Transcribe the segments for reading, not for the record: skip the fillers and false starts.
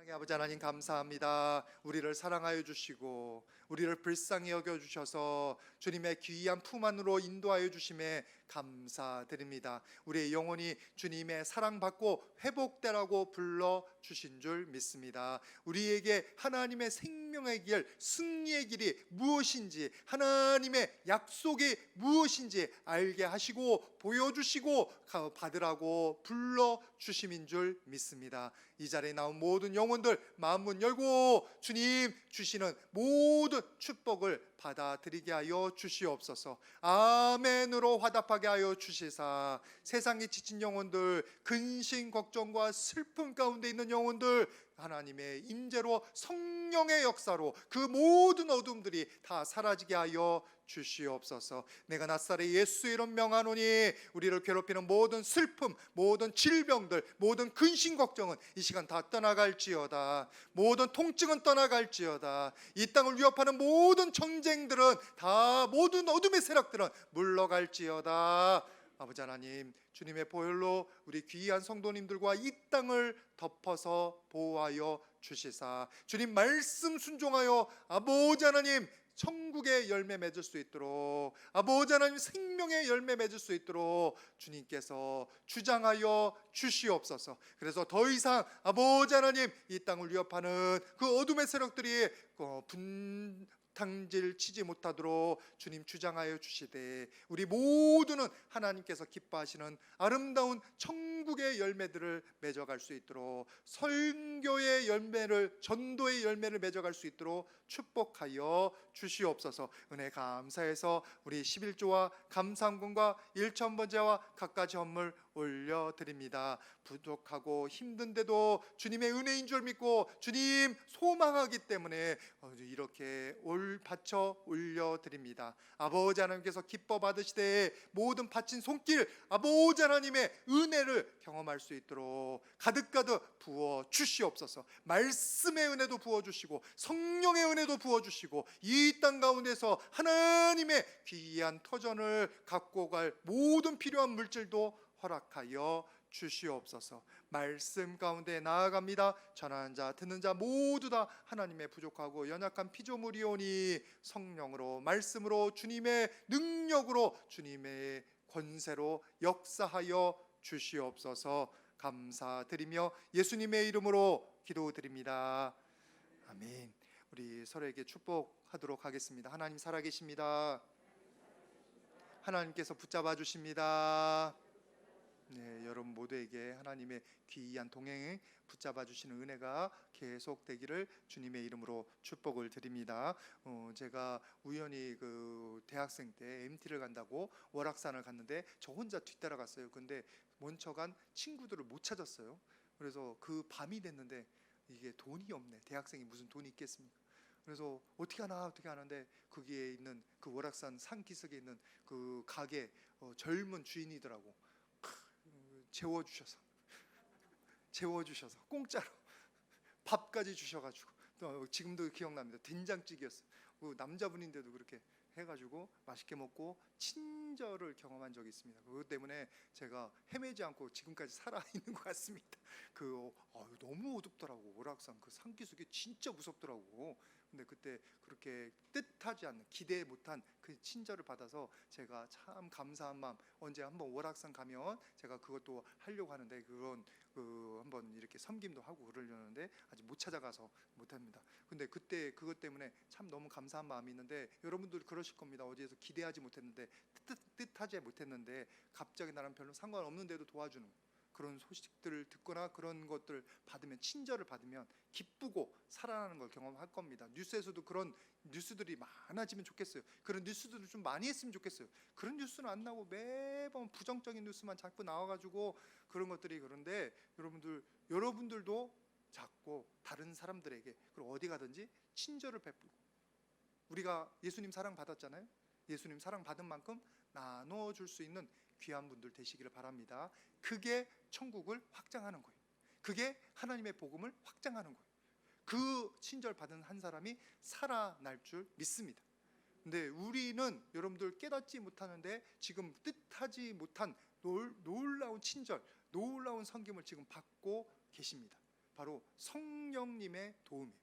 사랑의 아버지 하나님 감사합니다. 우리를 사랑하여 주시고 우리를 불쌍히 여겨 주셔서 주님의 귀한 품 안으로 인도하여 주심에 감사드립니다. 우리의 영혼이 주님의 사랑받고 회복되라고 불러 주신 줄 믿습니다. 우리에게 하나님의 생명의 길, 승리의 길이 무엇인지, 하나님의 약속이 무엇인지 알게 하시고 보여주시고 받으라고 불러 주심인 줄 믿습니다. 이 자리에 나온 모든 영혼들 마음문 열고 주님 주시는 모든 축복을 받아들이게 하여 주시옵소서. 아멘으로 화답하게 하여 주시사 세상에 지친 영혼들, 근심 걱정과 슬픔 가운데 있는 영혼들 하나님의 임재로 성령의 역사로 그 모든 어둠들이 다 사라지게 하여 주시옵소서. 내가 낫사렛 예수 이름 명하노니 우리를 괴롭히는 모든 슬픔, 모든 질병들, 모든 근심 걱정은 이 시간 다 떠나갈지어다. 모든 통증은 떠나갈지어다. 이 땅을 위협하는 모든 전쟁들은 다, 모든 어둠의 세력들은 물러갈지어다. 아버지 하나님, 주님의 보혈로 우리 귀한 성도님들과 이 땅을 덮어서 보호하여 주시사 주님 말씀 순종하여 아버지 하나님 천국의 열매 맺을 수 있도록, 아버지 하나님 생명의 열매 맺을 수 있도록 주님께서 주장하여 주시옵소서. 그래서 더 이상 아버지 하나님 이 땅을 위협하는 그 어둠의 세력들이 분탕질 치지 못하도록 주님 주장하여 주시되 우리 모두는 하나님께서 기뻐하시는 아름다운 천국의 열매들을 맺어갈 수 있도록, 설교의 열매를, 전도의 열매를 맺어갈 수 있도록 축복하여 주시옵소서. 은혜 감사해서 우리 11조와 감사함금과 일천번제와 갖가지 헌물 올려드립니다. 부족하고 힘든데도 주님의 은혜인 줄 믿고 주님 소망하기 때문에 이렇게 바쳐 올려드립니다. 아버지 하나님께서 기뻐 받으시되 모든 바친 손길 아버지 하나님의 은혜를 경험할 수 있도록 가득가득 부어 주시옵소서. 말씀의 은혜도 부어 주시고 성령의 은혜도 부어 주시고 이 땅 가운데서 하나님의 귀한 터전을 갖고 갈 모든 필요한 물질도 허락하여 주시옵소서. 말씀 가운데 나아갑니다. 전하는 자 듣는 자 모두 다 하나님의 부족하고 연약한 피조물이오니 성령으로 말씀으로 주님의 능력으로 주님의 권세로 역사하여 주시옵소서. 감사드리며 예수님의 이름으로 기도드립니다. 아멘. 우리 서로에게 축복하도록 하겠습니다. 하나님 살아계십니다. 하나님께서 붙잡아 주십니다. 네, 여러분 모두에게 하나님의 귀한 동행에 붙잡아 주시는 은혜가 계속되기를 주님의 이름으로 축복을 드립니다. 제가 우연히 그 대학생 때 MT를 간다고 월악산을 갔는데 저 혼자 뒤따라갔어요. 근데 먼저 간 친구들을 못 찾았어요. 그래서 그 밤이 됐는데 이게 돈이 없네. 대학생이 무슨 돈이 있겠습니까? 그래서 어떻게 하는데 거기에 있는 그 월악산 산기슭에 있는 그 가게 젊은 주인이더라고. 재워주셔서 공짜로 밥까지 주셔가지고 또 지금도 기억납니다. 된장찌개였어요. 그 남자분인데도 그렇게 해가지고 맛있게 먹고 친절을 경험한 적이 있습니다. 그것 때문에 제가 헤매지 않고 지금까지 살아있는 것 같습니다. 너무 어둡더라고. 오락산 그 산기슭이 진짜 무섭더라고. 근데 그때 그렇게 뜻하지 않는, 기대 못한 그 친절을 받아서 제가 참 감사한 마음, 언제 한번 월악산 가면 제가 그것도 하려고 하는데 그런 한번 이렇게 섬김도 하고 그러려는데 아직 못 찾아가서 못합니다. 근데 그때 그것 때문에 참 너무 감사한 마음이 있는데 여러분들 그러실 겁니다. 어디에서 기대하지 못했는데 뜻하지 못했는데 갑자기 나랑 별로 상관없는데도 도와주는 그런 소식들을 듣거나 그런 것들을 받으면, 친절을 받으면 기쁘고 살아나는 걸 경험할 겁니다. 뉴스에서도 그런 뉴스들이 많아지면 좋겠어요. 그런 뉴스들을 좀 많이 했으면 좋겠어요. 그런 뉴스는 안 나오고 매번 부정적인 뉴스만 자꾸 나와가지고 그런 것들이. 그런데 여러분들도 자꾸 다른 사람들에게, 그리고 어디 가든지 친절을 베풀고, 우리가 예수님 사랑 받았잖아요. 예수님 사랑 받은 만큼 나눠줄 수 있는 귀한 분들 되시기를 바랍니다. 그게 천국을 확장하는 거예요. 그게 하나님의 복음을 확장하는 거예요. 그 친절 받은 한 사람이 살아날 줄 믿습니다. 근데 우리는 여러분들 깨닫지 못하는데 지금 뜻하지 못한 놀라운 친절, 놀라운 섬김을 지금 받고 계십니다. 바로 성령님의 도움이에요.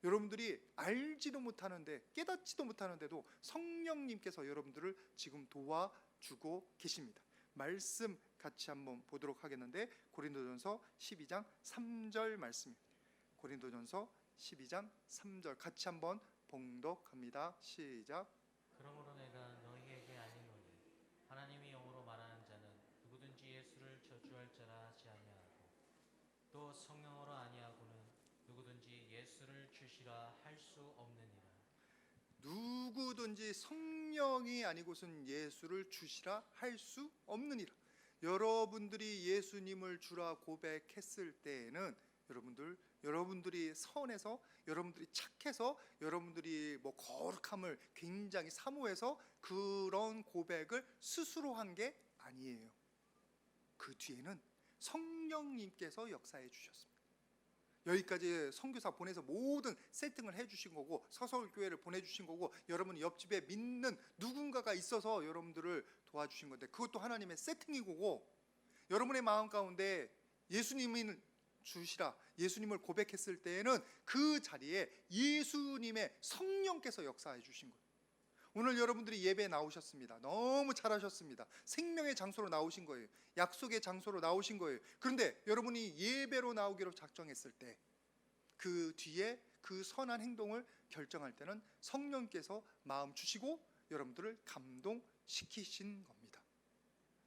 여러분들이 알지도 못하는데, 깨닫지도 못하는데도 성령님께서 여러분들을 지금 도와주고 계십니다. 말씀 같이 한번 보도록 하겠는데, 고린도전서 12장 3절 말씀입니다. 고린도전서 12장 3절 같이 한번 봉독합니다. 시작. 그러므로 내가 너희에게 아니노니 하나님이 영으로 말하는 자는 누구든지 예수를 저주할 자라 하지 아니하고 또 성령으로 아니하고는 누구든지 예수를 주시라 할 수 없느니라. 누구든지 성령이 아니고선 예수를 주시라 할 수 없느니라. 여러분들이 예수님을 주라 고백했을 때에는 여러분들이 선해서, 여러분들이 착해서, 여러분들이 거룩함을 굉장히 사모해서 그런 고백을 스스로 한 게 아니에요. 그 뒤에는 성령님께서 역사해 주셨습니다. 여기까지 선교사 보내서 모든 세팅을 해주신 거고, 서서울교회를 보내주신 거고, 여러분 옆집에 믿는 누군가가 있어서 여러분들을 도와주신 건데, 그것도 하나님의 세팅이고, 여러분의 마음 가운데 예수님을 주시라, 예수님을 고백했을 때에는 그 자리에 예수님의 성령께서 역사해 주신 거예요. 오늘 여러분들이 예배에 나오셨습니다. 너무 잘하셨습니다. 생명의 장소로 나오신 거예요. 약속의 장소로 나오신 거예요. 그런데 여러분이 예배로 나오기로 작정했을 때, 그 뒤에 그 선한 행동을 결정할 때는 성령께서 마음 주시고 여러분들을 감동시키신 겁니다.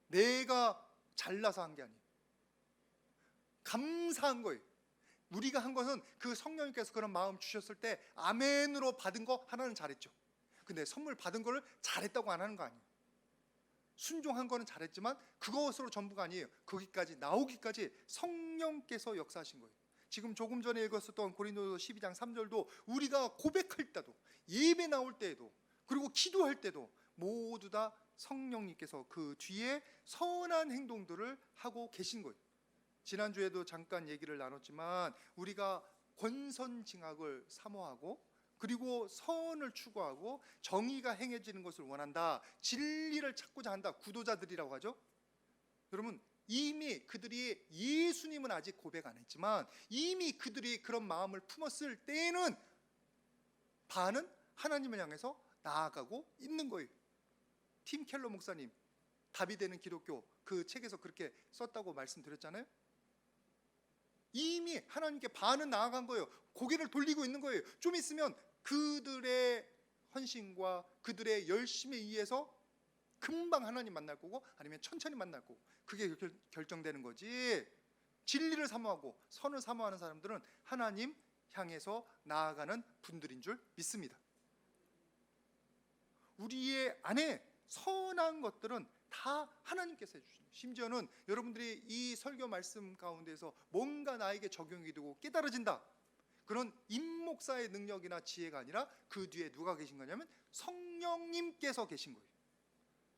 내가 잘나서 한 게 아니에요. 감사한 거예요. 우리가 한 것은 그 성령님께서 그런 마음 주셨을 때 아멘으로 받은 거 하나는 잘했죠. 근데 선물 받은 거를 잘했다고 안 하는 거 아니에요. 순종한 거는 잘했지만 그것으로 전부가 아니에요. 거기까지 나오기까지 성령께서 역사하신 거예요. 지금 조금 전에 읽었었던 고린도서 12장 3절도 우리가 고백할 때도, 예배 나올 때에도, 그리고 기도할 때도 모두 다 성령님께서 그 뒤에 선한 행동들을 하고 계신 거예요. 지난주에도 잠깐 얘기를 나눴지만, 우리가 권선징악을 사모하고, 그리고 선을 추구하고 정의가 행해지는 것을 원한다, 진리를 찾고자 한다, 구도자들이라고 하죠. 여러분, 이미 그들이 예수님은 아직 고백 안 했지만 이미 그들이 그런 마음을 품었을 때에는 반은 하나님을 향해서 나아가고 있는 거예요. 팀 켈러 목사님, 답이 되는 기독교 그 책에서 그렇게 썼다고 말씀드렸잖아요. 이미 하나님께 반은 나아간 거예요. 고개를 돌리고 있는 거예요. 좀 있으면 그들의 헌신과 그들의 열심에 의해서 금방 하나님 만날 거고, 아니면 천천히 만날 거고, 그게 결정되는 거지. 진리를 사모하고 선을 사모하는 사람들은 하나님 향해서 나아가는 분들인 줄 믿습니다. 우리의 안에 선한 것들은 다 하나님께서 해주십니다. 심지어는 여러분들이 이 설교 말씀 가운데서 뭔가 나에게 적용이 되고 깨달아진다, 그런 임목사의 능력이나 지혜가 아니라 그 뒤에 누가 계신 거냐면 성령님께서 계신 거예요.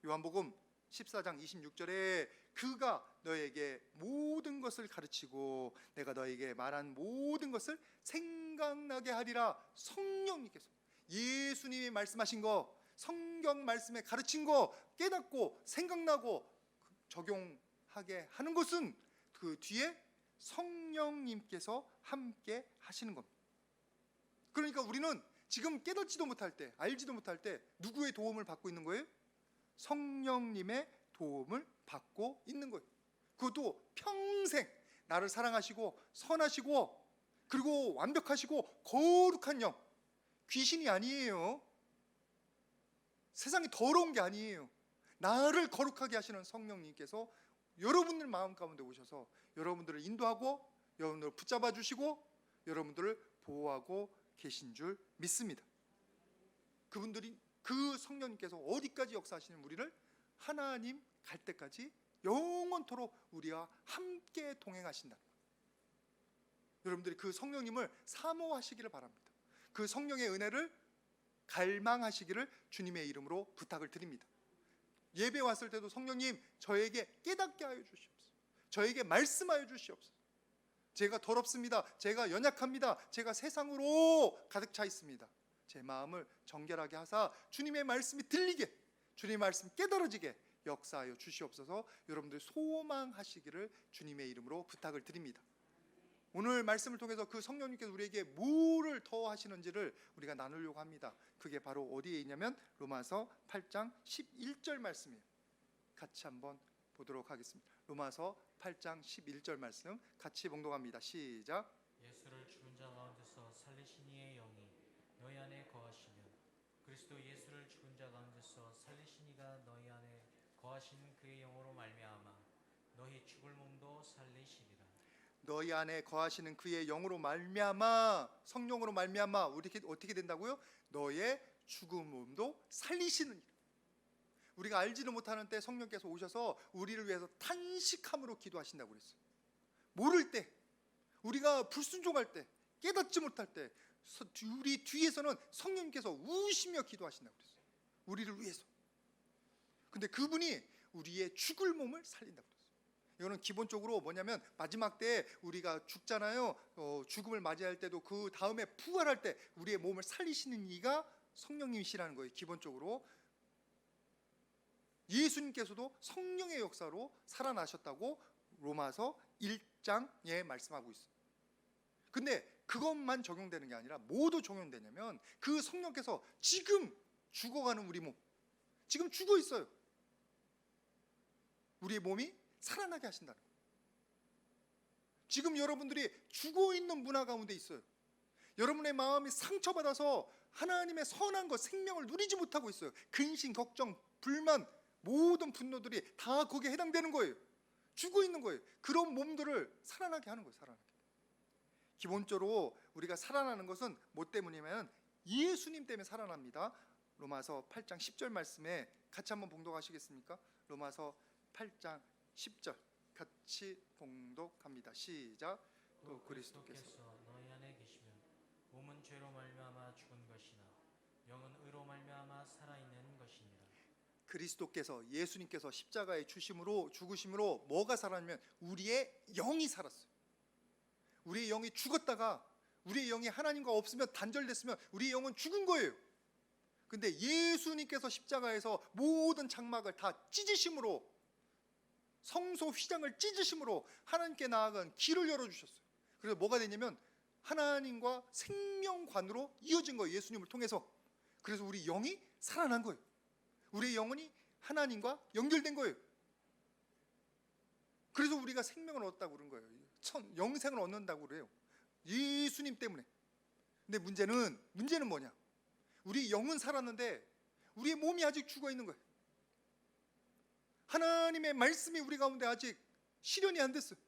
요한복음 14장 26절에 그가 너에게 모든 것을 가르치고 내가 너에게 말한 모든 것을 생각나게 하리라. 성령님께서, 예수님이 말씀하신 거, 성경 말씀에 가르친 거 깨닫고 생각나고 적용하게 하는 것은 그 뒤에 성령님께서 함께 하시는 겁니다. 그러니까 우리는 지금 깨닫지도 못할 때, 알지도 못할 때 누구의 도움을 받고 있는 거예요? 성령님의 도움을 받고 있는 거예요. 그것도 평생 나를 사랑하시고 선하시고 그리고 완벽하시고 거룩한 영, 귀신이 아니에요. 세상이 더러운 게 아니에요. 나를 거룩하게 하시는 성령님께서 여러분들 마음 가운데 오셔서 여러분들을 인도하고 여러분들을 붙잡아 주시고 여러분들을 보호하고 계신 줄 믿습니다. 그분들이, 그 성령님께서 어디까지 역사하시는 우리를 하나님 갈 때까지 영원토록 우리와 함께 동행하신다. 여러분들이 그 성령님을 사모하시기를 바랍니다. 그 성령의 은혜를 갈망하시기를 주님의 이름으로 부탁을 드립니다. 예배 왔을 때도 성령님, 저에게 깨닫게 하여 주시옵소서. 저에게 말씀하여 주시옵소서. 제가 더럽습니다. 제가 연약합니다. 제가 세상으로 가득 차 있습니다. 제 마음을 정결하게 하사 주님의 말씀이 들리게, 주님의 말씀 깨달아지게 역사하여 주시옵소서. 여러분들 소망하시기를 주님의 이름으로 부탁을 드립니다. 오늘 말씀을 통해서 그 성령님께서 우리에게 뭐를 더 하시는지를 우리가 나누려고 합니다. 그게 바로 어디에 있냐면 로마서 8장 11절 말씀이에요. 같이 한번 보도록 하겠습니다. 로마서 8장 11절 말씀 같이 봉독합니다. 시작. 예수를 죽은 자 가운데서 살리신 이의 영이 너희 안에 거하시면 그리스도 예수를 죽은 자 가운데서 살리신 이가 너희 안에 거하시는 그의 영으로 말미암아 너희 죽을 몸도 살리시리라. 너희 안에 거하시는 그의 영으로 말미암아, 성령으로 말미암아 우리 어떻게 된다고요? 너의 죽은 몸도 살리시는. 우리가 알지도 못하는 때 성령께서 오셔서 우리를 위해서 탄식함으로 기도하신다고 그랬어요. 모를 때, 우리가 불순종할 때, 깨닫지 못할 때 우리 뒤에서는 성령님께서 우시며 기도하신다고 그랬어요. 우리를 위해서. 근데 그분이 우리의 죽을 몸을 살린다고 그랬어요. 이거는 기본적으로 뭐냐면 마지막 때 우리가 죽잖아요. 죽음을 맞이할 때도 그 다음에 부활할 때 우리의 몸을 살리시는 이가 성령님이시라는 거예요. 기본적으로 예수님께서도 성령의 역사로 살아나셨다고 로마서 1장에 말씀하고 있어요. 근데 그것만 적용되는 게 아니라 뭐도 적용되냐면 그 성령께서 지금 죽어가는 우리 몸, 지금 죽어 있어요. 우리의 몸이 살아나게 하신다는 거예요. 지금 여러분들이 죽어 있는 문화 가운데 있어요. 여러분의 마음이 상처받아서 하나님의 선한 것, 생명을 누리지 못하고 있어요. 근심, 걱정, 불만, 모든 분노들이 다 거기에 해당되는 거예요. 죽어 있는 거예요. 그런 몸들을 살아나게 하는 거예요. 살아나게. 기본적으로 우리가 살아나는 것은 뭐 때문이냐면 예수님 때문에 살아납니다. 로마서 8장 10절 말씀에 같이 한번 봉독하시겠습니까? 로마서 8장 10절 같이 봉독합니다. 시작. 또 그리스도께서 너희 안에 계시면 몸은 죄로 말미암아 죽은 것이나 영은 의로 말미암아 살아있는 것이니라. 그리스도께서 예수님께서 십자가에 죽으심으로 뭐가 살았냐면 우리의 영이 살았어요. 우리의 영이 죽었다가 우리의 영이 하나님과 없으면 단절됐으면 우리의 영은 죽은 거예요. 근데 예수님께서 십자가에서 모든 장막을 다 찢으심으로, 성소 휘장을 찢으심으로 하나님께 나아간 길을 열어주셨어요. 그래서 뭐가 되냐면 하나님과 생명관으로 이어진 거예요. 예수님을 통해서. 그래서 우리 영이 살아난 거예요. 우리의 영혼이 하나님과 연결된 거예요. 그래서 우리가 생명을 얻었다고 그런 거예요. 영생을 얻는다고 그래요. 예수님 때문에. 근데 문제는 뭐냐? 우리 영은 살았는데 우리의 몸이 아직 죽어 있는 거예요. 하나님의 말씀이 우리 가운데 아직 실현이 안 됐어요.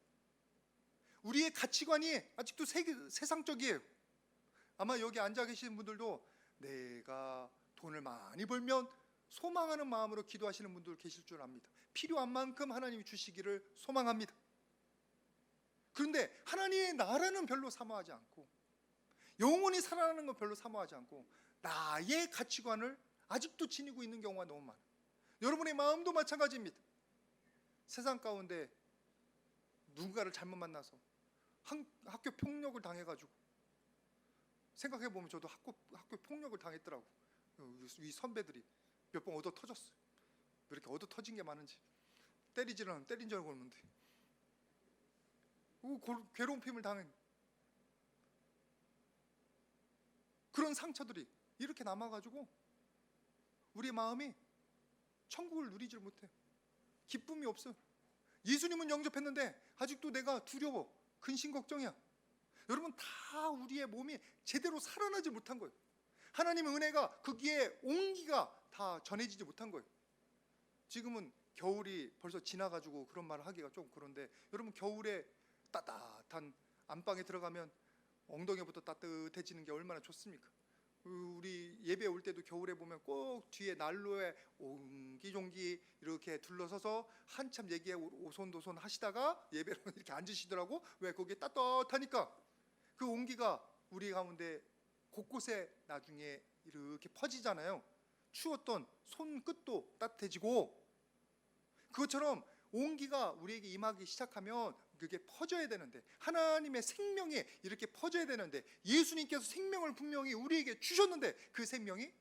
우리의 가치관이 아직도 세상적이에요. 아마 여기 앉아 계신 분들도 내가 돈을 많이 벌면 소망하는 마음으로 기도하시는 분들 계실 줄 압니다. 필요한 만큼 하나님이 주시기를 소망합니다. 그런데 하나님의 나라는 별로 사모하지 않고 영원히 살아나는 건 별로 사모하지 않고 나의 가치관을 아직도 지니고 있는 경우가 너무 많아요. 여러분의 마음도 마찬가지입니다. 세상 가운데 누군가를 잘못 만나서 학교 폭력을 당해가지고, 생각해보면 저도 학교 폭력을 당했더라고. 이 선배들이 몇 번 얻어 터졌어요. 왜 이렇게 얻어 터진 게 많은지. 때린 줄 모르는데 괴로움을 당한 그런 상처들이 이렇게 남아가지고 우리의 마음이 천국을 누리질 못해요. 기쁨이 없어요. 예수님은 영접했는데 아직도 내가 두려워, 근심 걱정이야. 여러분, 다 우리의 몸이 제대로 살아나지 못한 거예요. 하나님의 은혜가 거기에 온기가 다 전해지지 못한 거예요. 지금은 겨울이 벌써 지나가지고 그런 말을 하기가 좀 그런데, 여러분 겨울에 따뜻한 안방에 들어가면 엉덩이부터 따뜻해지는 게 얼마나 좋습니까? 우리 예배 올 때도 겨울에 보면 꼭 뒤에 난로에 옹기종기 이렇게 둘러서서 한참 얘기에 오손도손 하시다가 예배로 이렇게 앉으시더라고. 왜? 거기에 따뜻하니까. 그 온기가 우리 가운데 곳곳에 나중에 이렇게 퍼지잖아요. 추웠던 손끝도 따뜻해지고, 그것처럼 온기가 우리에게 임하기 시작하면 그게 퍼져야 되는데, 하나님의 생명이 이렇게 퍼져야 되는데, 예수님께서 생명을 분명히 우리에게 주셨는데 그 생명이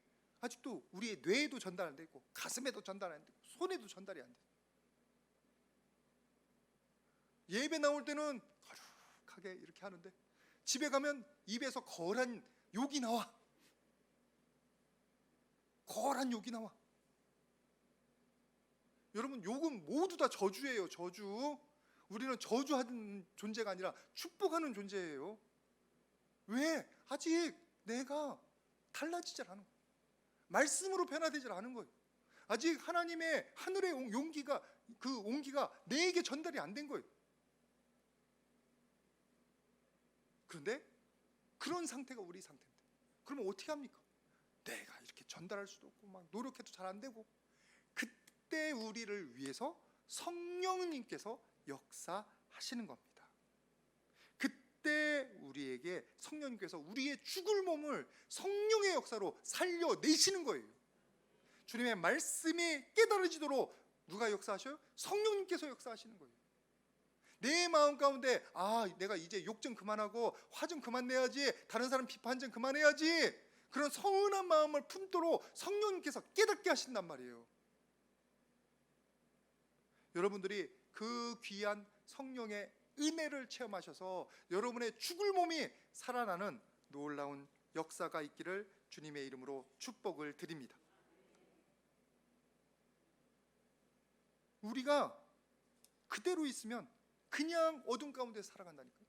아직도 우리의 뇌에도 전달 안 되고 가슴에도 전달 안 되고 손에도 전달이 안 돼. 예배 나올 때는 침묵하게 이렇게 하는데 집에 가면 입에서 거란 욕이 나와. 거란 욕이 나와. 여러분, 욕은 모두 다 저주예요. 저주. 우리는 저주하는 존재가 아니라 축복하는 존재예요. 왜? 아직 내가 달라지질 않은 거예요. 말씀으로 변화되질 않은 거예요. 아직 하나님의 하늘의 용기가, 그 온기가 내게 전달이 안 된 거예요. 그런데 그런 상태가 우리 상태인데 그러면 어떻게 합니까? 내가 이렇게 전달할 수도 없고 막 노력해도 잘 안 되고, 그때 우리를 위해서 성령님께서 역사하시는 겁니다. 그때 우리에게 성령님께서 우리의 죽을 몸을 성령의 역사로 살려내시는 거예요. 주님의 말씀이 깨달아지도록 누가 역사하셔요? 성령님께서 역사하시는 거예요. 내 마음 가운데 내가 이제 욕 좀 그만하고 화 좀 그만 내야지, 다른 사람 비판 좀 그만해야지, 그런 서운한 마음을 품도록 성령님께서 깨닫게 하신단 말이에요. 여러분들이 그 귀한 성령의 은혜를 체험하셔서 여러분의 죽을 몸이 살아나는 놀라운 역사가 있기를 주님의 이름으로 축복을 드립니다. 우리가 그대로 있으면 그냥 어둠 가운데 살아간다니까요.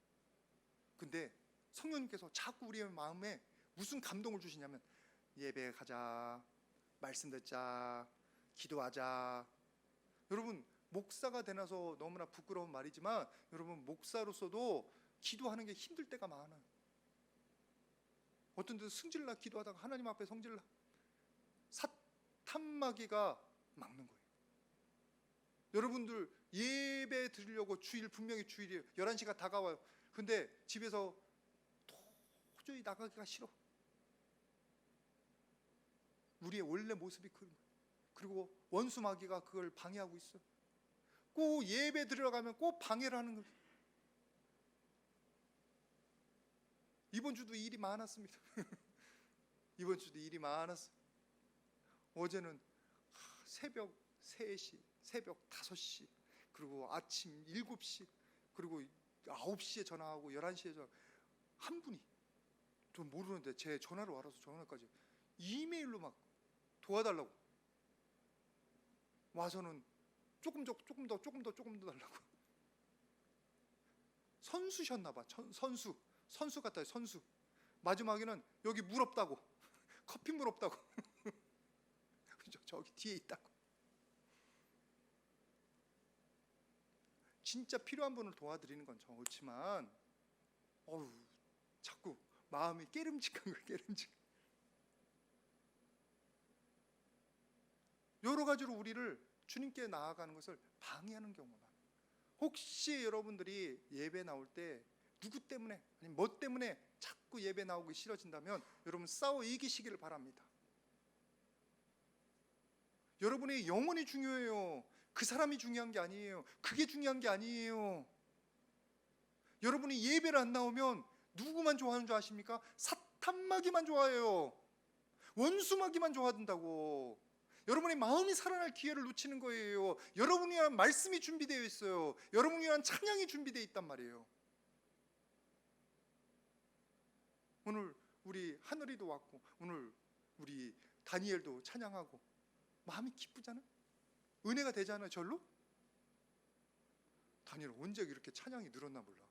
근데 성령님께서 자꾸 우리의 마음에 무슨 감동을 주시냐면, 예배 가자, 말씀 듣자, 기도하자. 여러분, 목사가 되나서 너무나 부끄러운 말이지만 여러분, 목사로서도 기도하는 게 힘들 때가 많아요. 어떤 데서 승질나 기도하다가 하나님 앞에 성질나 사탄마귀가 막는 거예요. 여러분들 예배 드리려고 주일, 분명히 주일이에요. 11시가 다가와요. 근데 집에서 도저히 나가기가 싫어. 우리의 원래 모습이 그런 거예요. 그리고 원수 마귀가 그걸 방해하고 있어요. 꼭 예배 들어가면 꼭 방해를 하는 거예요. 이번 주도 일이 많았습니다. 이번 주도 일이 많았어요. 어제는 새벽 3시, 새벽 5시, 그리고 아침 7시, 그리고 9시에 전화하고 11시에 전화. 한 분이, 전 모르는데 제 전화로 알아서 전화까지 이메일로 막 도와달라고 와서는 조금 더 달라고. 선수셨나 봐. 선수 같아요. 선수. 마지막에는 여기 물 없다고, 커피 물 없다고. 저기 뒤에 있다고. 진짜 필요한 분을 도와드리는 건 좋지만 자꾸 마음이 깨름직한 거예요. 깨름직. 여러 가지로 우리를 주님께 나아가는 것을 방해하는 경우가 많아요. 혹시 여러분들이 예배 나올 때 누구 때문에, 아니면 뭐 때문에 자꾸 예배 나오기 싫어진다면 여러분 싸워 이기시기를 바랍니다. 여러분의 영혼이 중요해요. 그 사람이 중요한 게 아니에요. 그게 중요한 게 아니에요. 여러분이 예배를 안 나오면 누구만 좋아하는 줄 아십니까? 사탄마귀만 좋아해요. 원수마귀만 좋아한다고. 여러분의 마음이 살아날 기회를 놓치는 거예요. 여러분이 위한 말씀이 준비되어 있어요. 여러분이 위한 찬양이 준비되어 있단 말이에요. 오늘 우리 하늘이도 왔고, 오늘 우리 다니엘도 찬양하고 마음이 기쁘잖아요. 은혜가 되잖아요. 절로. 다니엘 언제 이렇게 찬양이 늘었나 몰라.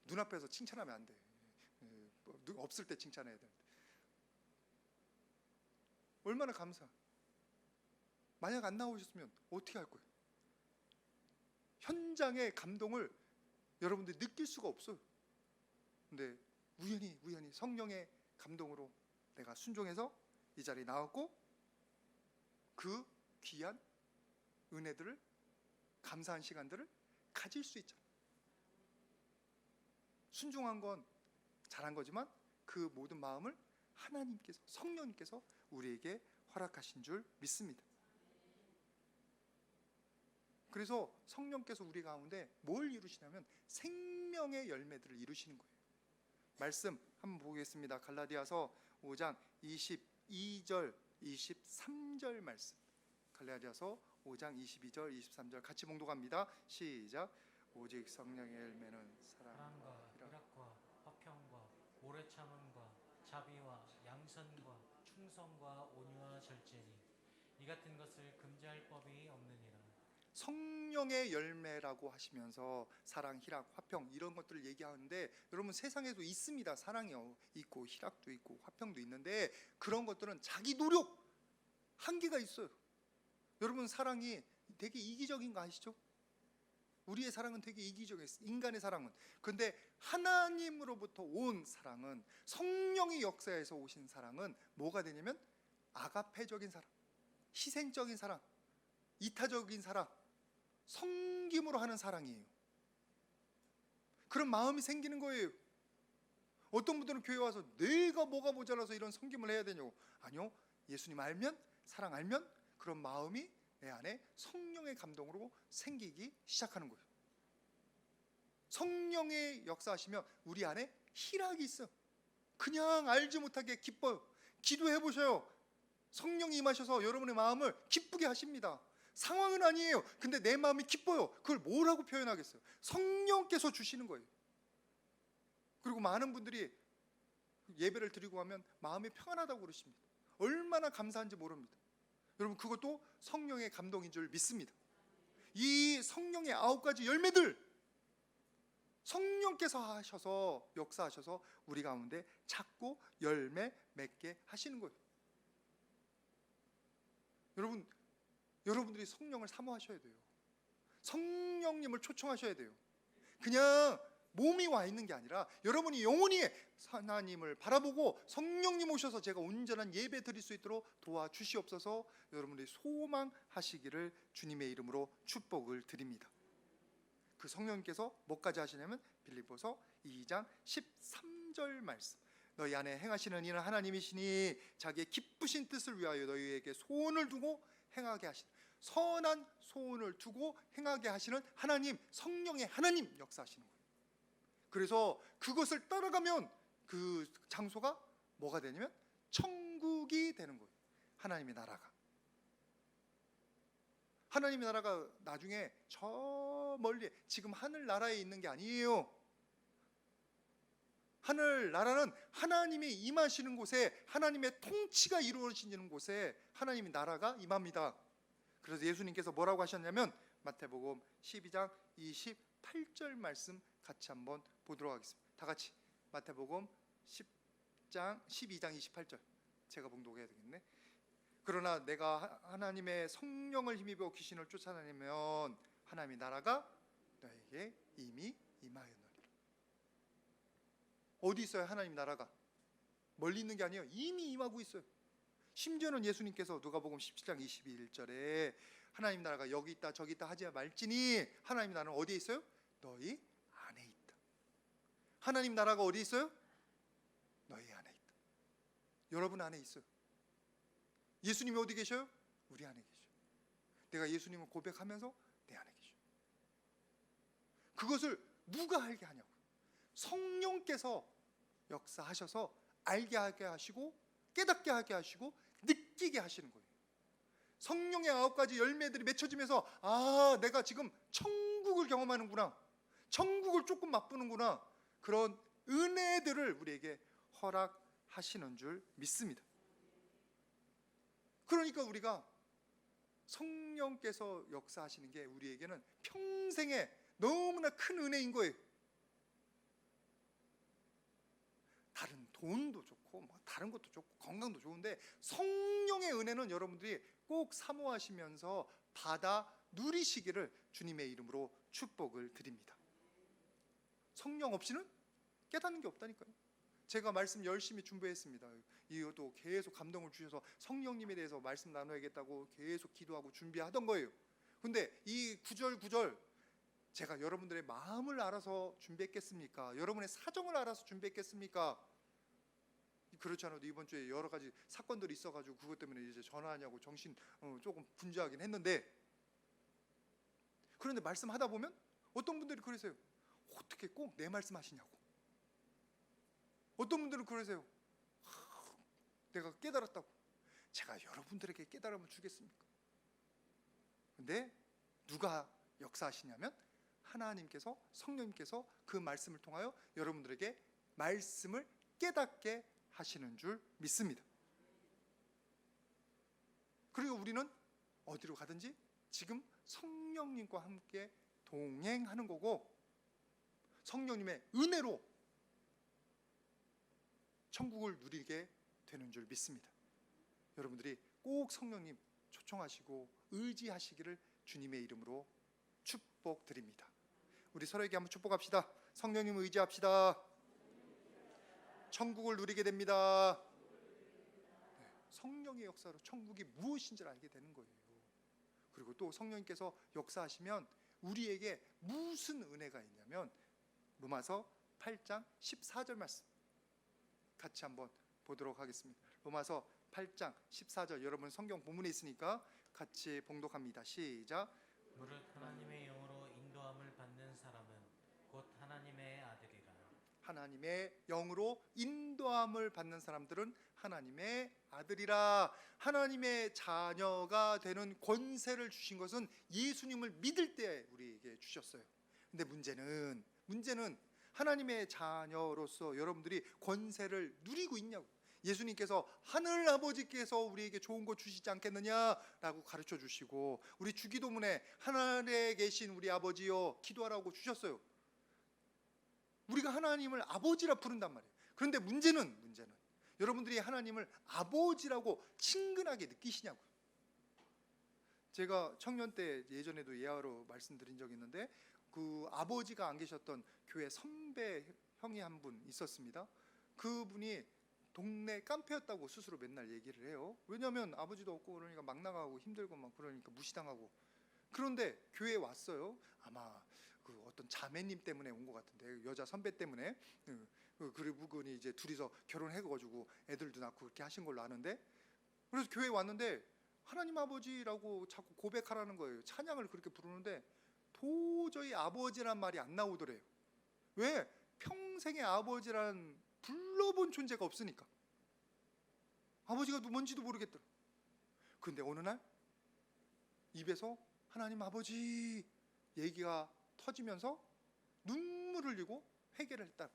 눈앞에서 칭찬하면 안 돼. 없을 때 칭찬해야 돼. 얼마나 감사. 만약 안 나오셨으면 어떻게 할 거예요? 현장의 감동을 여러분들이 느낄 수가 없어요. 근데 우연히 성령의 감동으로 내가 순종해서 이 자리에 나왔고, 그 귀한 은혜들을, 감사한 시간들을 가질 수 있잖아요. 순종한 건 잘한 거지만 그 모든 마음을 하나님께서, 성령님께서 우리에게 허락하신 줄 믿습니다. 그래서 성령께서 우리 가운데 뭘 이루시냐면 생명의 열매들을 이루시는 거예요. 말씀 한번 보겠습니다. 갈라디아서 5장 22절 23절 말씀. 갈라디아서 5장 22절 23절 같이 봉독합니다. 시작. 오직 성령의 열매는 사랑과 희락, 희락과 화평과 오래 참음과 자비와 양선과 충성과 온유와 절제니 이 같은 것을 금지할 법이 없느니라. 성령의 열매라고 하시면서 사랑, 희락, 화평 이런 것들을 얘기하는데 여러분 세상에도 있습니다. 사랑이 있고 희락도 있고 화평도 있는데 그런 것들은 자기 노력 한계가 있어요. 여러분 사랑이 되게 이기적인 거 아시죠? 우리의 사랑은 되게 이기적이에요. 인간의 사랑은. 그런데 하나님으로부터 온 사랑은, 성령의 역사에서 오신 사랑은 뭐가 되냐면 아가페적인 사랑, 희생적인 사랑, 이타적인 사랑, 섬김으로 하는 사랑이에요. 그런 마음이 생기는 거예요. 어떤 분들은 교회 와서 내가 뭐가 모자라서 이런 섬김을 해야 되냐고. 아니요, 예수님 알면, 사랑 알면 그런 마음이 내 안에 성령의 감동으로 생기기 시작하는 거예요. 성령의 역사하시면 우리 안에 희락이 있어요. 그냥 알지 못하게 기뻐요. 기도해 보셔요. 성령이 임하셔서 여러분의 마음을 기쁘게 하십니다. 상황은 아니에요. 근데 내 마음이 기뻐요. 그걸 뭐라고 표현하겠어요? 성령께서 주시는 거예요. 그리고 많은 분들이 예배를 드리고 하면 마음이 평안하다고 그러십니다. 얼마나 감사한지 모릅니다. 여러분 그것도 성령의 감동인 줄 믿습니다. 이 성령의 9가지 열매들, 성령께서 하셔서 역사하셔서 우리 가운데 찾고 열매 맺게 하시는 거예요. 여러분들이 성령을 사모하셔야 돼요. 성령님을 초청하셔야 돼요. 그냥 몸이 와 있는 게 아니라 여러분이 영혼이 하나님을 바라보고 성령님 오셔서 제가 온전한 예배 드릴 수 있도록 도와주시옵소서. 여러분들이 소망하시기를 주님의 이름으로 축복을 드립니다. 그 성령님께서 뭐까지 하시냐면 빌립보서 2장 13절 말씀, 너희 안에 행하시는 이는 하나님이시니 자기의 기쁘신 뜻을 위하여 너희에게 소원을 두고 행하게 하시는, 선한 소원을 두고 행하게 하시는 하나님, 성령의 하나님 역사하시는 거예요. 그래서 그것을 따라가면 그 장소가 뭐가 되냐면 천국이 되는 거예요. 하나님의 나라가. 하나님의 나라가 나중에 저 멀리, 지금 하늘나라에 있는 게 아니에요. 하늘나라는 하나님이 임하시는 곳에, 하나님의 통치가 이루어지는 곳에 하나님의 나라가 임합니다. 그래서 예수님께서 뭐라고 하셨냐면 마태복음 12장 28절 말씀 같이 한번 보도록 하겠습니다. 다 같이 마태복음 12장 28절 제가 봉독해야 되겠네. 그러나 내가 하나님의 성령을 힘입어 귀신을 쫓아다니면 하나님의 나라가 너에게 이미 임하였느니라. 어디 있어요? 하나님 나라가 멀리 있는 게 아니에요. 이미 임하고 있어요. 심지어는 예수님께서 누가복음 17장 21절에 하나님 나라가 여기 있다 저기 있다 하지 말지니 하나님 나라는 어디에 있어요? 너희 안에 있다. 하나님 나라가 어디 있어요? 너희 안에 있다. 여러분 안에 있어요. 예수님이 어디 계셔요? 우리 안에 계셔요. 내가 예수님을 고백하면서 내 안에 계셔요. 그것을 누가 알게 하냐고. 성령께서 역사하셔서 알게 하게 하시고 깨닫게 하게 하시고 느끼게 하시는 거예요. 성령의 9가지 열매들이 맺혀지면서 아, 내가 지금 천국을 경험하는구나, 천국을 조금 맛보는구나, 그런 은혜들을 우리에게 허락하시는 줄 믿습니다. 그러니까 우리가 성령께서 역사하시는 게 우리에게는 평생에 너무나 큰 은혜인 거예요. 다른 돈도 좋고 뭐 다른 것도 좋고 건강도 좋은데 성령의 은혜는 여러분들이 꼭 사모하시면서 받아 누리시기를 주님의 이름으로 축복을 드립니다. 성령 없이는 깨닫는 게 없다니까요. 제가 말씀 열심히 준비했습니다. 이것도 계속 감동을 주셔서 성령님에 대해서 말씀 나눠야겠다고 계속 기도하고 준비하던 거예요. 근데 이 구절 제가 여러분들의 마음을 알아서 준비했겠습니까? 여러분의 사정을 알아서 준비했겠습니까? 그렇지 않아도 이번 주에 여러 가지 사건들이 있어가지고 그것 때문에 이제 전화하냐고 정신 조금 분주하긴 했는데, 그런데 말씀하다 보면 어떤 분들이 그러세요. 어떻게 꼭 내 말씀 하시냐고. 어떤 분들은 그러세요. 내가 깨달았다고. 제가 여러분들에게 깨달음을 주겠습니까? 근데 누가 역사하시냐면 하나님께서 성령님께서 그 말씀을 통하여 여러분들에게 말씀을 깨닫게 하시는 줄 믿습니다. 그리고 우리는 어디로 가든지 지금 성령님과 함께 동행하는 거고 성령님의 은혜로 천국을 누리게 되는 줄 믿습니다. 여러분들이 꼭 성령님 초청하시고 의지하시기를 주님의 이름으로 축복드립니다. 우리 서로에게 한번 축복합시다. 성령님 의지합시다. 천국을 누리게 됩니다. 네, 성령의 역사로 천국이 무엇인지를 알게 되는 거예요. 그리고 또 성령님께서 역사하시면 우리에게 무슨 은혜가 있냐면 로마서 8장 14절 말씀 같이 한번 보도록 하겠습니다. 로마서 8장 14절 여러분 성경 본문에 있으니까 같이 봉독합니다. 시작. 무릇 하나님의 영으로 인도함을 받는 사람은 곧 하나님의 아들이라. 하나님의 영으로 인도함을 받는 사람들은 하나님의 아들이라. 하나님의 자녀가 되는 권세를 주신 것은 예수님을 믿을 때 우리에게 주셨어요. 근데 문제는 하나님의 자녀로서 여러분들이 권세를 누리고 있냐고. 예수님께서 하늘 아버지께서 우리에게 좋은 거 주시지 않겠느냐라고 가르쳐 주시고 우리 주기도문에 하늘에 계신 우리 아버지여 기도하라고 주셨어요. 우리가 하나님을 아버지라 부른단 말이에요. 그런데 문제는 여러분들이 하나님을 아버지라고 친근하게 느끼시냐고요. 제가 청년 때 예전에도 예화로 말씀드린 적이 있는데 그 아버지가 안 계셨던 교회 선배 형이 한 분 있었습니다. 그분이 동네 깡패였다고 스스로 맨날 얘기를 해요. 왜냐하면 아버지도 없고 그러니까 막 나가고 힘들고 막 그러니까 무시당하고. 그런데 교회에 왔어요. 아마 그 어떤 자매님 때문에 온 것 같은데 여자 선배 때문에. 그리고 그분이 이제 둘이서 결혼해가지고 애들도 낳고 그렇게 하신 걸로 아는데 그래서 교회에 왔는데 하나님 아버지라고 자꾸 고백하라는 거예요. 찬양을 그렇게 부르는데 도저히 아버지란 말이 안 나오더래요. 왜? 평생에 아버지란 불러본 존재가 없으니까. 아버지가 뭔지도 모르겠더라. 그런데 어느 날 입에서 하나님 아버지 얘기가 터지면서 눈물을 흘리고 회개를 했다.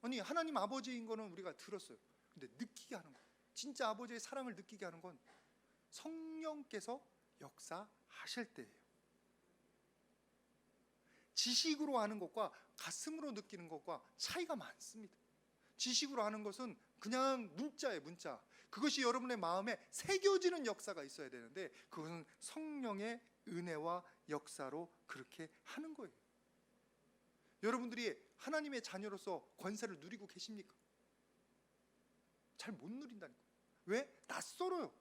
아니 하나님 아버지인 거는 우리가 들었어요. 근데 느끼게 하는 거, 진짜 아버지의 사랑을 느끼게 하는 건 성령께서 역사하실 때예요. 지식으로 아는 것과 가슴으로 느끼는 것과 차이가 많습니다. 지식으로 아는 것은 그냥 문자예요, 문자. 그것이 여러분의 마음에 새겨지는 역사가 있어야 되는데 그것은 성령의 은혜와 역사로 그렇게 하는 거예요. 여러분들이 하나님의 자녀로서 권세를 누리고 계십니까? 잘 못 누린다니까요. 왜? 낯설어요.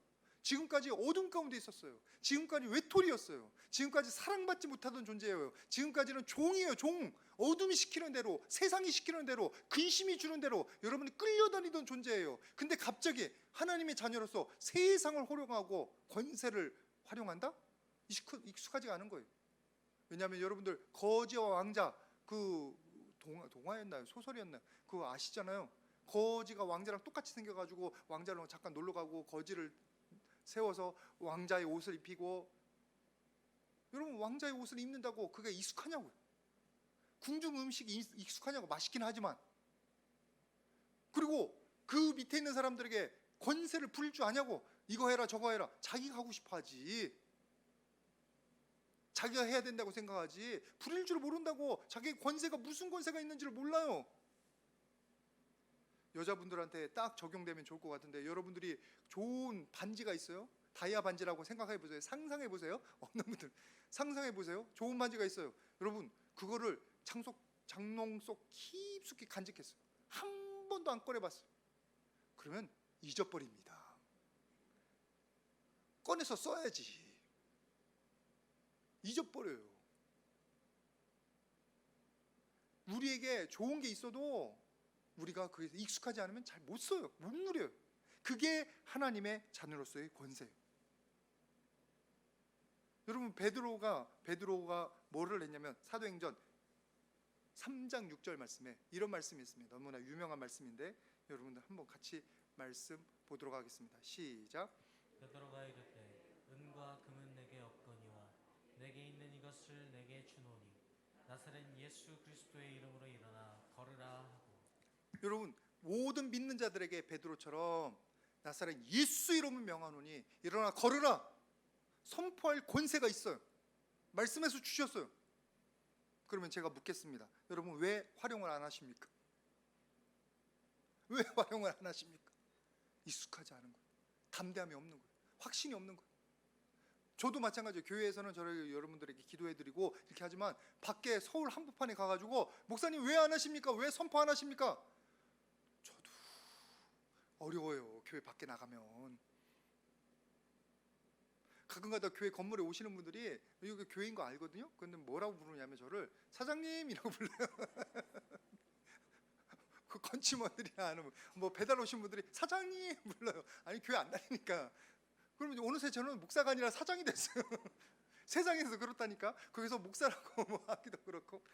지금까지 어둠 가운데 있었어요. 지금까지 외톨이였어요. 지금까지 사랑받지 못하던 존재예요. 지금까지는 종이에요, 종. 어둠이 시키는 대로, 세상이 시키는 대로, 근심이 주는 대로 여러분이 끌려다니던 존재예요. 근데 갑자기 하나님의 자녀로서 세상을 활용하고 권세를 활용한다? 익숙하지가 않은 거예요. 왜냐하면 여러분들 거지와 왕자 그 동화였나요? 소설이었나요? 그거 아시잖아요. 거지가 왕자랑 똑같이 생겨가지고 왕자랑 잠깐 놀러 가고 거지를 세워서 왕자의 옷을 입히고. 여러분 왕자의 옷을 입는다고 그게 익숙하냐고요. 궁중 음식이 익숙하냐고. 맛있긴 하지만. 그리고 그 밑에 있는 사람들에게 권세를 부릴 줄 아냐고. 이거 해라 저거 해라. 자기가 하고 싶어 하지. 자기가 해야 된다고 생각하지. 부릴 줄 모른다고. 자기 권세가 무슨 권세가 있는지를 몰라요. 여자분들한테 딱 적용되면 좋을 것 같은데 여러분들이 좋은 반지가 있어요? 다이아 반지라고 생각해 보세요. 상상해 보세요. 어느 분들 상상해 보세요. 좋은 반지가 있어요. 여러분 그거를 장롱 속 깊숙이 간직했어요. 한 번도 안 꺼내봤어요. 그러면 잊어버립니다. 꺼내서 써야지. 잊어버려요. 우리에게 좋은 게 있어도 우리가 그게 익숙하지 않으면 잘 못 써요. 못 누려요. 그게 하나님의 자녀로서의 권세예요. 여러분 베드로가 뭐를 했냐면 사도행전 3장 6절 말씀에 이런 말씀이 있습니다. 너무나 유명한 말씀인데 여러분들 한번 같이 말씀 보도록 하겠습니다. 시작. 베드로가 이르되 은과 금은 내게 없거니와 것을 내게 주노니 나사렛 예수 그리스도의 이름으로 일어나 걸으라 하고. 여러분, 모든 믿는 자들에게 베드로처럼 나사렛 예수 이름을 명하노니 일어나 걸으라 선포할 권세가 있어요. 말씀해서 주셨어요. 그러면 제가 묻겠습니다. 여러분, 왜 활용을 안 하십니까? 왜 활용을 안 하십니까? 익숙하지 않은 거예요. 담대함이 없는 거예요. 확신이 없는 거예요. 저도 마찬가지예요. 교회에서는 저를 여러분들에게 기도해드리고 이렇게 하지만 밖에 서울 한복판에 가가지고 목사님 왜 안 하십니까? 왜 선포 안 하십니까? 저도 어려워요. 교회 밖에 나가면. 가끔가다 교회 건물에 오시는 분들이 여기 교회인 거 알거든요. 근데 뭐라고 부르냐면 저를 사장님이라고 불러요. 그 건치머들이나 아니면 뭐 배달 오신 분들이 사장님 불러요. 아니 교회 안 다니니까. 그러면 어느새 저는 목사가 아니라 사장이 됐어요. 세상에서 그렇다니까. 거기서 목사라고 뭐 하기도 그렇고.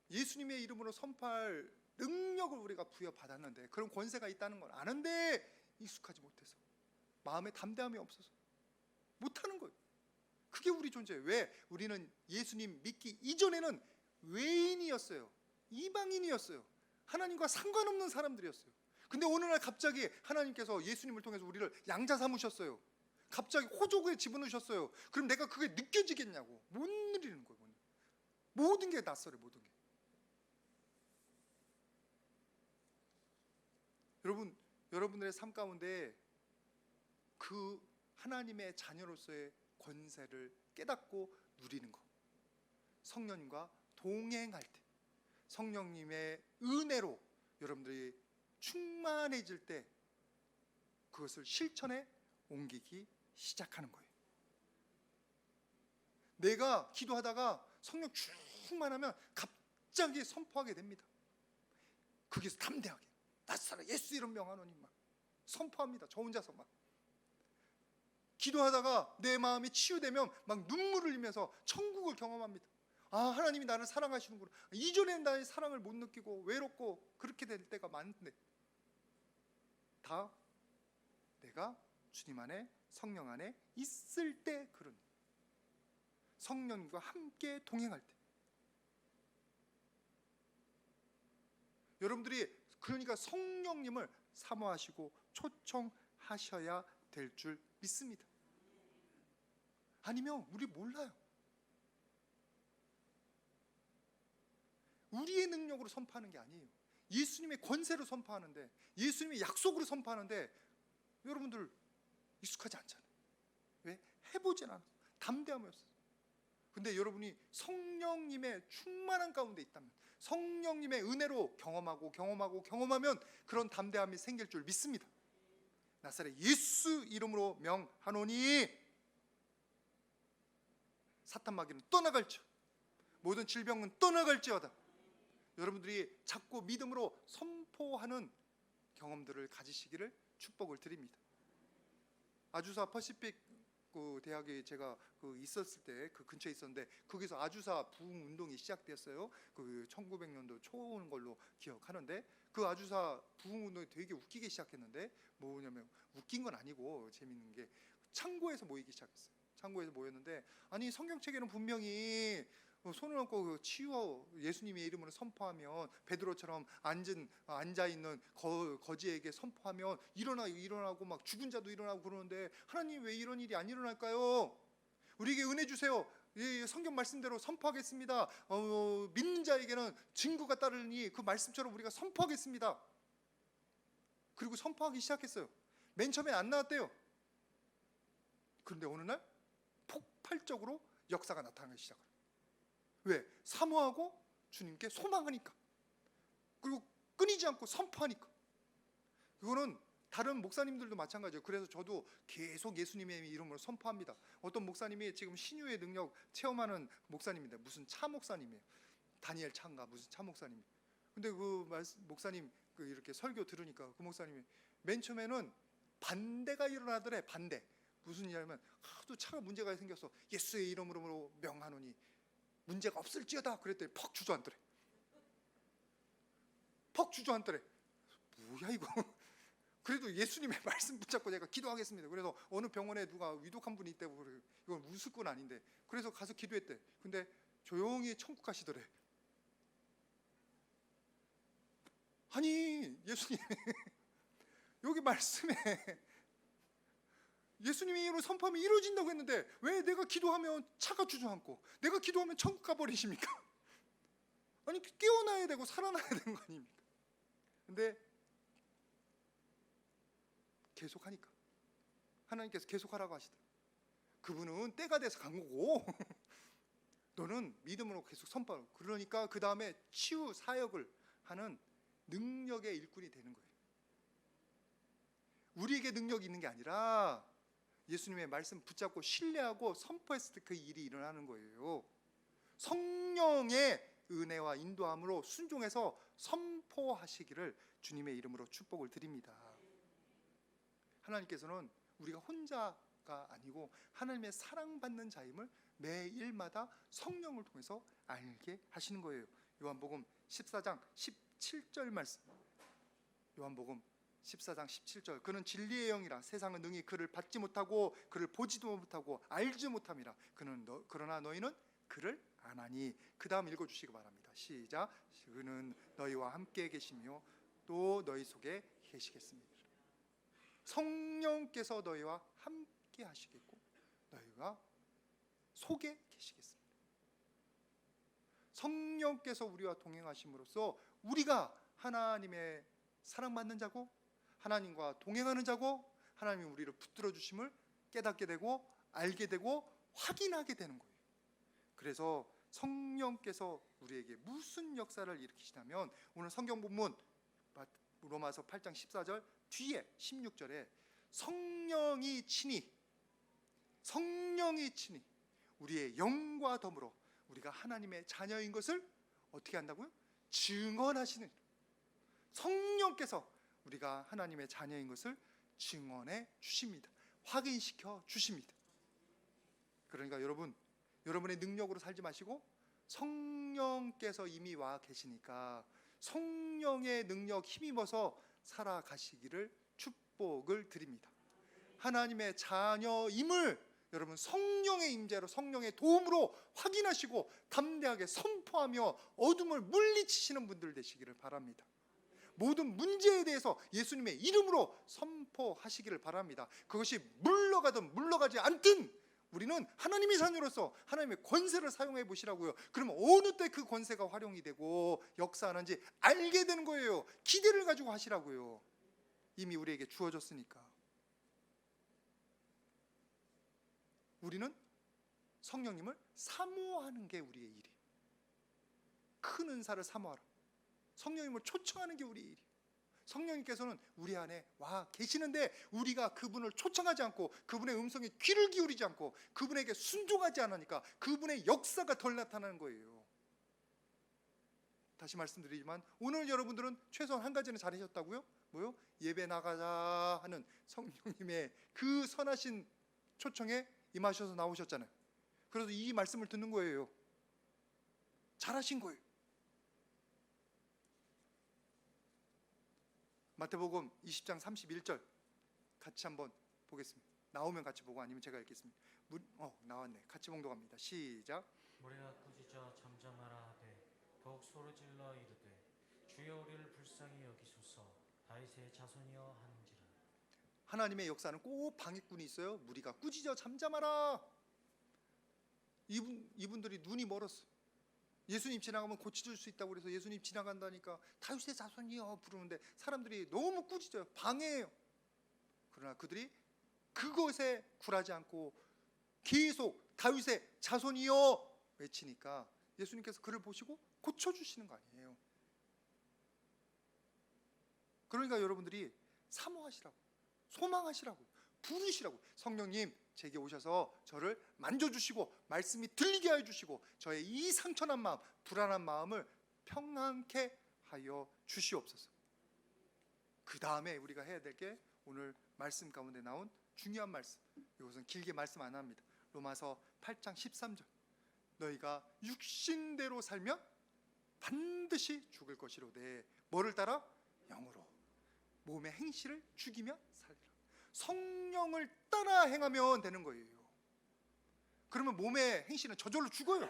예수님의 이름으로 선포할 능력을 우리가 부여받았는데, 그런 권세가 있다는 걸 아는데 익숙하지 못해서, 마음에 담대함이 없어서 못하는 거예요. 그게 우리 존재예요. 왜? 우리는 예수님 믿기 이전에는 외인이었어요. 이방인이었어요. 하나님과 상관없는 사람들이었어요. 근데 어느 날 갑자기 하나님께서 예수님을 통해서 우리를 양자 삼으셨어요. 갑자기 호족에 집어넣으셨어요. 그럼 내가 그게 느껴지겠냐고. 못 누리는 거예요. 모든 게 낯설어요. 모든 게. 여러분, 여러분들의 삶 가운데 그 하나님의 자녀로서의 권세를 깨닫고 누리는 것, 성령님과 동행할 때, 성령님의 은혜로 여러분들이 충만해질 때 그것을 실천에 옮기기 시작하는 거예요. 내가 기도하다가 성령 충만하면 갑자기 선포하게 됩니다. 거기서 담대하게 나사렛 예수 이름 명하노니 막 선포합니다. 저 혼자서 막 기도하다가 내 마음이 치유되면 막 눈물을 흘리면서 천국을 경험합니다. 아, 하나님이 나를 사랑하시는구나. 이전에는 나의 사랑을 못 느끼고 외롭고 그렇게 될 때가 많은데, 다 내가 주님 안에, 성령 안에 있을 때, 그런 성령과 함께 동행할 때. 여러분들이 그러니까 성령님을 사모하시고 초청하셔야 될 줄 믿습니다. 아니면 우리 몰라요. 우리의 능력으로 선포하는 게 아니에요. 예수님의 권세로 선포하는데, 예수님의 약속으로 선포하는데 여러분들 익숙하지 않잖아요. 왜? 해보진 않아서 담대함이 없어요. 근데 여러분이 성령님의 충만한 가운데 있다면, 성령님의 은혜로 경험하면 그런 담대함이 생길 줄 믿습니다. 나사렛 예수 이름으로 명하노니 사탄 마귀는 떠나갈지어다. 모든 질병은 떠나갈지어다. 여러분들이 자꾸 믿음으로 선포하는 경험들을 가지시기를 축복을 드립니다. 아주사 퍼시픽 그 대학에 제가 있었을 때 그 근처에 있었는데, 거기서 아주사 부흥 운동이 시작됐어요. 그 1900년도 초인 걸로 기억하는데, 그 아주사 부흥 운동이 되게 웃기게 시작했는데, 뭐냐면 웃긴 건 아니고 재밌는 게, 창고에서 모이기 시작했어요. 창고에서 모였는데, 아니 성경책에는 분명히 손을 얹고 치유 예수님의 이름으로 선포하면, 베드로처럼 앉아 있는 거지에게 선포하면 일어나고 막 죽은 자도 일어나고 그러는데, 하나님 왜 이런 일이 안 일어날까요? 우리에게 은혜 주세요. 성경 말씀대로 선포하겠습니다. 믿는 자에게는 증거가 따르니 그 말씀처럼 우리가 선포하겠습니다. 그리고 선포하기 시작했어요. 맨 처음엔 안 나왔대요. 그런데 어느 날 폭발적으로 역사가 나타나기 시작해요. 왜? 사모하고 주님께 소망하니까, 그리고 끊이지 않고 선포하니까. 이거는 다른 목사님들도 마찬가지예요. 그래서 저도 계속 예수님의 이름으로 선포합니다. 어떤 목사님이 지금 신유의 능력 체험하는 목사님인데, 무슨 차 목사님이에요. 다니엘 차인가 무슨 차 목사님. 근데 그 목사님 이렇게 설교 들으니까 그 목사님이 맨 처음에는 반대가 일어나더래. 반대. 무슨 일이냐면, 하도 차가 문제가 생겼어. 예수의 이름으로 명하노니 문제가 없을지어다. 그랬더니 퍽 주저앉더래. 퍽 주저앉더래. 뭐야 이거. 그래도 예수님의 말씀 붙잡고 내가 기도하겠습니다. 그래서 어느 병원에 누가 위독한 분이 있다고 그래. 이건 웃을 건 아닌데. 그래서 가서 기도했대. 근데 조용히 천국 가시더래. 아니 예수님 여기 말씀에 예수님이 이름으로 선포하면 이루어진다고 했는데 왜 내가 기도하면 차가 주저앉고 내가 기도하면 천국 가버리십니까? 아니 깨어나야 되고 살아나야 되는 거 아닙니까? 근데 계속하니까 하나님께서 계속하라고 하시더라. 그분은 때가 돼서 간 거고 너는 믿음으로 계속 선포하고, 그러니까 그 다음에 치유 사역을 하는 능력의 일꾼이 되는 거예요. 우리에게 능력이 있는 게 아니라 예수님의 말씀 붙잡고 신뢰하고 선포했을 때 그 일이 일어나는 거예요. 성령의 은혜와 인도함으로 순종해서 선포하시기를 주님의 이름으로 축복을 드립니다. 하나님께서는 우리가 혼자가 아니고 하나님의 사랑받는 자임을 매일마다 성령을 통해서 알게 하시는 거예요. 요한복음 14장 17절 말씀. 요한복음 14장 17절. 그는 진리의 영이라 세상은 능히 그를 받지 못하고 그를 보지도 못하고 알지 못함이라. 그러나 너희는 그를 아나니. 그 다음 읽어주시기 바랍니다. 시작. 그는 너희와 함께 계시며 또 너희 속에 계시겠습니다. 성령께서 너희와 함께 하시겠고 너희가 속에 계시겠습니다. 성령께서 우리와 동행하심으로써 우리가 하나님의 사랑받는 자고 하나님과 동행하는 자고 하나님이 우리를 붙들어 주심을 깨닫게 되고 알게 되고 확인하게 되는 거예요. 그래서 성령께서 우리에게 무슨 역사를 일으키시냐면 오늘 성경 본문 로마서 8장 14절 뒤에 16절에 성령이 친히 우리의 영과 더불어 우리가 하나님의 자녀인 것을 어떻게 한다고요? 증언하시는, 성령께서 우리가 하나님의 자녀인 것을 증언해 주십니다. 확인시켜 주십니다. 그러니까 여러분의 능력으로 살지 마시고 성령께서 이미 와 계시니까 성령의 능력 힘입어서 살아가시기를 축복을 드립니다. 하나님의 자녀임을 여러분 성령의 임재로 성령의 도움으로 확인하시고 담대하게 선포하며 어둠을 물리치시는 분들 되시기를 바랍니다. 모든 문제에 대해서 예수님의 이름으로 선포하시기를 바랍니다. 그것이 물러가든 물러가지 않든 우리는 하나님의 자녀로서 하나님의 권세를 사용해 보시라고요. 그러면 어느 때 그 권세가 활용이 되고 역사하는지 알게 되는 거예요. 기대를 가지고 하시라고요. 이미 우리에게 주어졌으니까. 우리는 성령님을 사모하는 게 우리의 일이에요. 큰 은사를 사모하라. 성령님을 초청하는 게 우리의 일이에요. 성령님께서는 우리 안에 와 계시는데 우리가 그분을 초청하지 않고 그분의 음성에 귀를 기울이지 않고 그분에게 순종하지 않으니까 그분의 역사가 덜 나타나는 거예요. 다시 말씀드리지만 오늘 여러분들은 최소한 한 가지는 잘하셨다고요? 뭐요? 예배 나가자 하는 성령님의 그 선하신 초청에 임하셔서 나오셨잖아요. 그래서 이 말씀을 듣는 거예요. 잘하신 거예요. 마태복음 20장 31절 같이 한번 보겠습니다. 나오면 같이 보고 아니면 제가 읽겠습니다. 나왔네. 같이 봉독합니다. 시작. 무리가 꾸짖어 잠잠하라 하되 더욱 소리질러 이르되 주여 우리를 불쌍히 여기소서 다윗의 자손이여 하는지라. 하나님의 역사는 꼭 방해꾼이 있어요. 무리가 꾸짖어 잠잠하라. 이분들이 눈이 멀었어. 예수님 지나가면 고쳐줄 수 있다고 그래서 예수님 지나간다니까 다윗의 자손이여 부르는데 사람들이 너무 꾸짖어요. 방해해요. 그러나 그들이 그것에 굴하지 않고 계속 다윗의 자손이여 외치니까 예수님께서 그를 보시고 고쳐주시는 거 아니에요. 그러니까 여러분들이 사모하시라고, 소망하시라고, 부르시라고. 성령님 제게 오셔서 저를 만져주시고 말씀이 들리게 해주시고 저의 이 상처난 마음, 불안한 마음을 평안케 하여 주시옵소서. 그 다음에 우리가 해야 될 게 오늘 말씀 가운데 나온 중요한 말씀. 이것은 길게 말씀 안 합니다. 로마서 8장 13절. 너희가 육신대로 살면 반드시 죽을 것이로되 뭐를 따라? 영으로. 몸의 행실을 죽이며 살리라. 성령을 따라 행하면 되는 거예요. 그러면 몸의 행실은 저절로 죽어요.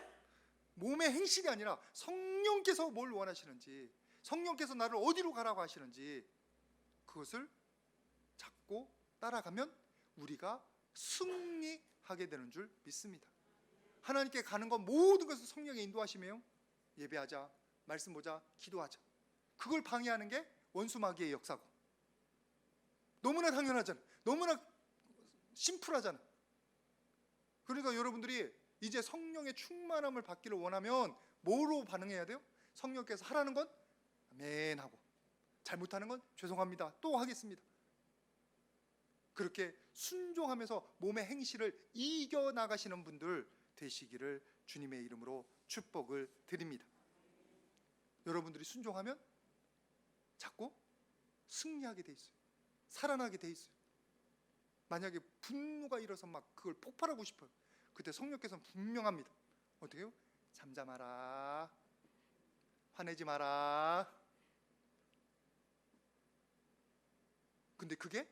몸의 행실이 아니라 성령께서 뭘 원하시는지, 성령께서 나를 어디로 가라고 하시는지 그것을 찾고 따라가면 우리가 승리하게 되는 줄 믿습니다. 하나님께 가는 건 모든 것을 성령의 인도하심이에요. 예배하자, 말씀 보자, 기도하자. 그걸 방해하는 게 원수 마귀의 역사고, 너무나 당연하잖아. 너무나 심플하잖아. 그러니까 여러분들이 이제 성령의 충만함을 받기를 원하면 뭐로 반응해야 돼요? 성령께서 하라는 건 아멘 하고, 잘못하는 건 죄송합니다 또 하겠습니다. 그렇게 순종하면서 몸의 행실을 이겨나가시는 분들 되시기를 주님의 이름으로 축복을 드립니다. 여러분들이 순종하면 자꾸 승리하게 돼 있어요. 살아나게 돼 있어요. 만약에 분노가 일어서 막 그걸 폭발하고 싶어요. 그때 성령께서는 분명합니다. 어떻게 해요? 잠잠하라, 화내지 마라. 근데 그게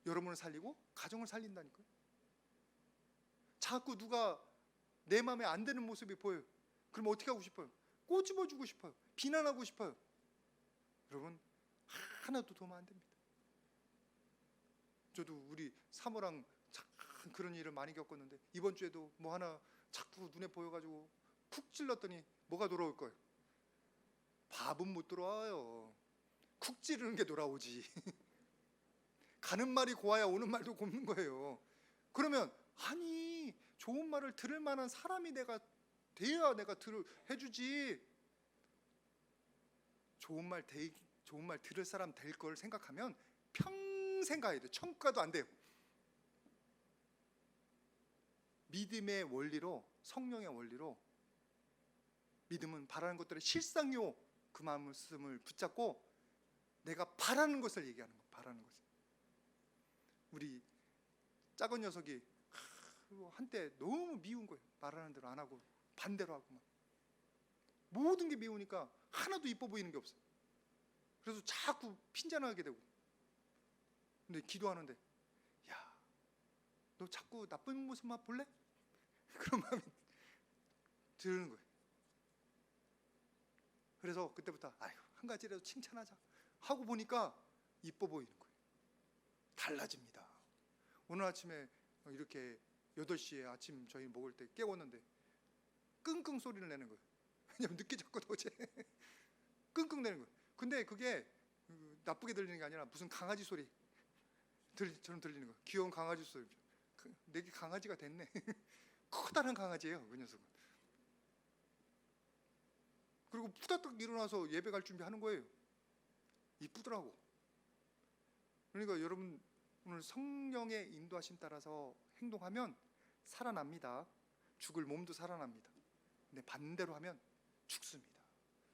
여러분을 살리고 가정을 살린다니까요. 자꾸 누가 내 마음에 안 드는 모습이 보여요. 그럼 어떻게 하고 싶어요? 꼬집어주고 싶어요. 비난하고 싶어요. 여러분, 하나도 도움 안 됩니다. 저도 우리 사모랑 참 그런 일을 많이 겪었는데, 이번 주에도 뭐 하나 자꾸 눈에 보여가지고 푹 찔렀더니 뭐가 돌아올 거예요? 밥은 못 돌아와요. 쿡 찌르는 게 돌아오지. 가는 말이 고와야 오는 말도 곱는 거예요. 그러면 아니, 좋은 말을 들을 만한 사람이 내가 돼야 내가 해주지. 좋은 말 들을 사람 될 걸 생각하면 평생 가야 돼요. 천가도 안 돼요. 믿음의 원리로, 성령의 원리로, 믿음은 바라는 것들의 실상요, 그 말씀을 붙잡고 내가 바라는 것을 얘기하는 거예요. 바라는 것을. 우리 작은 녀석이 한때 너무 미운 거예요. 말하는 대로 안 하고 반대로 하고 막. 모든 게 미우니까 하나도 이뻐 보이는 게 없어요. 그래서 자꾸 핀잔하게 되고. 근데 기도하는데, 야, 너 자꾸 나쁜 모습만 볼래? 그런 마음이 드는 거예요. 그래서 그때부터 아유, 한 가지라도 칭찬하자 하고 보니까 이뻐 보이는 거예요. 달라집니다. 오늘 아침에 이렇게 8시에 아침 저희 먹을 때 깨웠는데 끙끙 소리를 내는 거예요. 왜냐면 늦게 잤거든 어제. 끙끙 내는 거예요. 근데 그게 나쁘게 들리는 게 아니라 무슨 강아지 소리처럼 들리는 거예요. 귀여운 강아지 소리. 내게 강아지가 됐네. 커다란 강아지예요, 그 녀석은. 그리고 후다닥 일어나서 예배 갈 준비하는 거예요. 이쁘더라고. 그러니까 여러분, 오늘 성령의 인도하심 따라서 행동하면 살아납니다. 죽을 몸도 살아납니다. 근데 반대로 하면 죽습니다.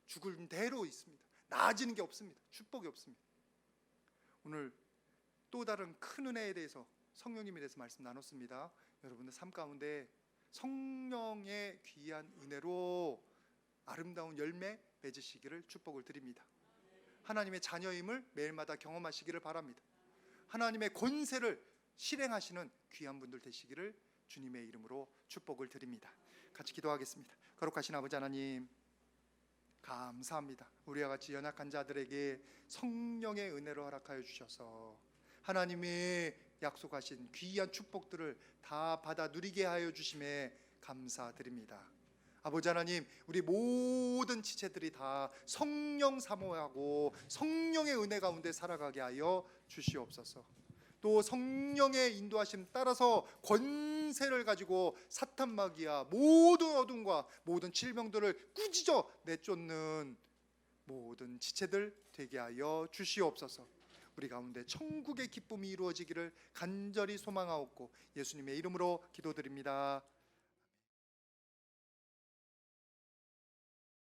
죽을 대로 있습니다. 나아지는 게 없습니다. 축복이 없습니다. 오늘 또 다른 큰 은혜에 대해서, 성령님에 대해서 말씀 나눴습니다. 여러분들 삶 가운데 성령의 귀한 은혜로 아름다운 열매 맺으시기를 축복을 드립니다. 하나님의 자녀임을 매일마다 경험하시기를 바랍니다. 하나님의 권세를 실행하시는 귀한 분들 되시기를 주님의 이름으로 축복을 드립니다. 같이 기도하겠습니다. 거룩하신 아버지 하나님, 감사합니다. 우리와 같이 연약한 자들에게 성령의 은혜로 허락하여 주셔서 하나님이 약속하신 귀한 축복들을 다 받아 누리게 하여 주심에 감사드립니다. 아버지 하나님, 우리 모든 지체들이 다 성령 사모하고 성령의 은혜 가운데 살아가게 하여 주시옵소서. 또 성령의 인도하심 따라서 권세를 가지고 사탄 마귀와 모든 어둠과 모든 질병들을 꾸짖어 내쫓는 모든 지체들 되게 하여 주시옵소서. 우리 가운데 천국의 기쁨이 이루어지기를 간절히 소망하옵고 예수님의 이름으로 기도드립니다.